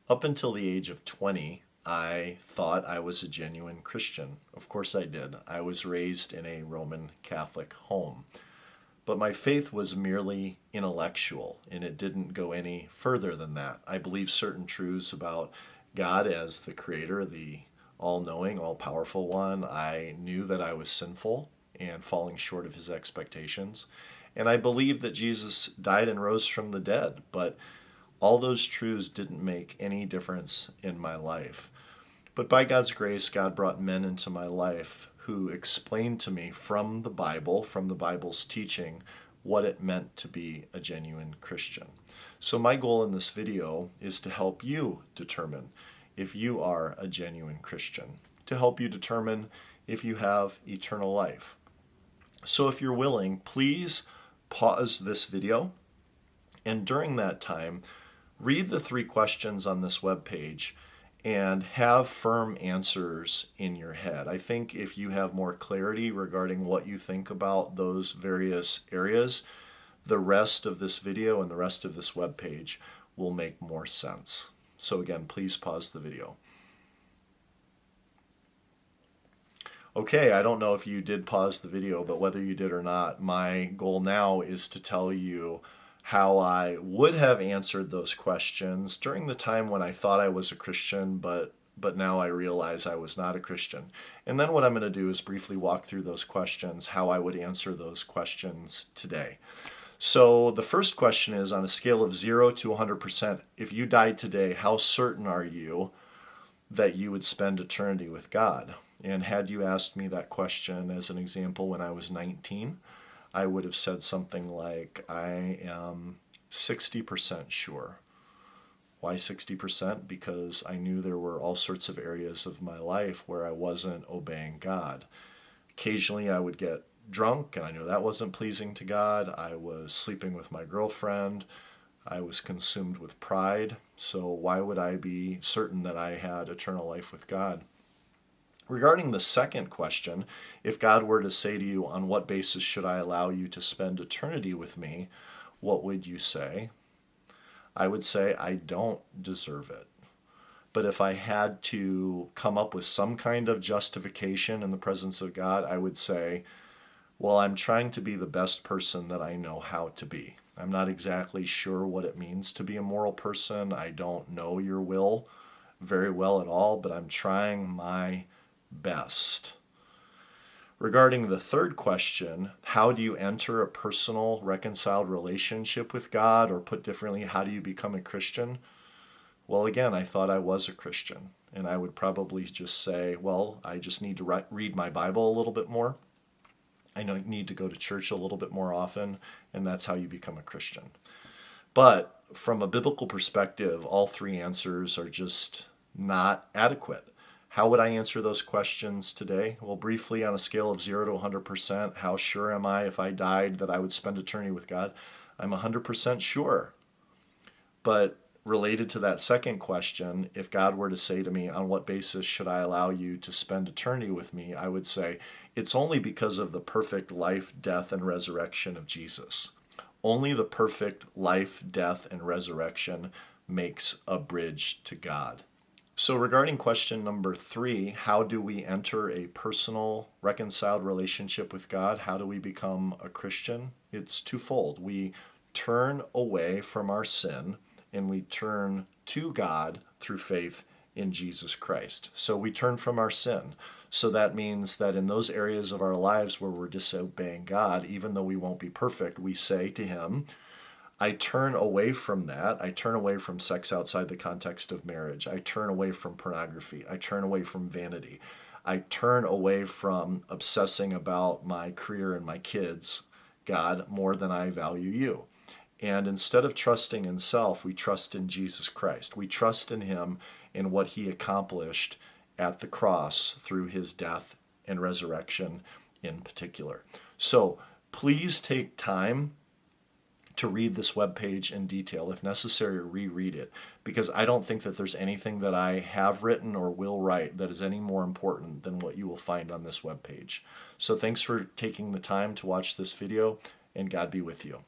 Up until the age of 20, I thought I was a genuine Christian. Of course I did. I was raised in a Roman Catholic home. But my faith was merely intellectual, and it didn't go any further than that. I believed certain truths about God as the creator, the all-knowing, all-powerful one. I knew that I was sinful and falling short of his expectations. And I believed that Jesus died and rose from the dead, but all those truths didn't make any difference in my life. But by God's grace, God brought men into my life who explained to me from the Bible, from the Bible's teaching, what it meant to be a genuine Christian. So my goal in this video is to help you determine if you are a genuine Christian, to help you determine if you have eternal life. So if you're willing, please pause this video, and during that time, read the 3 questions on this webpage and have firm answers in your head. I think if you have more clarity regarding what you think about those various areas, the rest of this video and the rest of this webpage will make more sense. So again, please pause the video. Okay, I don't know if you did pause the video, but whether you did or not, my goal now is to tell you how I would have answered those questions during the time when I thought I was a Christian, but now I realize I was not a Christian. And then what I'm going to do is briefly walk through those questions, how I would answer those questions today. So the first question is, on a scale of 0 to 100%, if you died today, how certain are you that you would spend eternity with God? And had you asked me that question as an example when I was 19, I would have said something like, I am 60% sure. Why 60%? Because I knew there were all sorts of areas of my life where I wasn't obeying God. Occasionally I would get drunk, and I knew that wasn't pleasing to God. I was sleeping with my girlfriend. I was consumed with pride. So why would I be certain that I had eternal life with God? Regarding the second question, if God were to say to you, on what basis should I allow you to spend eternity with me, what would you say? I would say, I don't deserve it. But if I had to come up with some kind of justification in the presence of God, I would say, well, I'm trying to be the best person that I know how to be. I'm not exactly sure what it means to be a moral person. I don't know your will very well at all, but I'm trying my best. Regarding the third question, how do you enter a personal, reconciled relationship with God? Or put differently, how do you become a Christian? Well, again, I thought I was a Christian. And I would probably just say, well, I just need to read my Bible a little bit more. I need to go to church a little bit more often. And that's how you become a Christian. But from a biblical perspective, all 3 answers are just not adequate. How would I answer those questions today? Well, briefly, on a scale of 0 to 100%, how sure am I if I died that I would spend eternity with God? I'm 100% sure. But related to that second question, if God were to say to me, on what basis should I allow you to spend eternity with me? I would say, it's only because of the perfect life, death, and resurrection of Jesus. Only the perfect life, death, and resurrection makes a bridge to God. So regarding question number 3, how do we enter a personal, reconciled relationship with God? How do we become a Christian? It's twofold. We turn away from our sin and we turn to God through faith in Jesus Christ. So we turn from our sin. So that means that in those areas of our lives where we're disobeying God, even though we won't be perfect, we say to Him, I turn away from that. I turn away from sex outside the context of marriage. I turn away from pornography. I turn away from vanity. I turn away from obsessing about my career and my kids, God, more than I value you. And instead of trusting in self, we trust in Jesus Christ. We trust in Him and what He accomplished at the cross through His death and resurrection in particular. So please take time to read this webpage in detail, if necessary, reread it, because I don't think that there's anything that I have written or will write that is any more important than what you will find on this webpage. So thanks for taking the time to watch this video, and God be with you.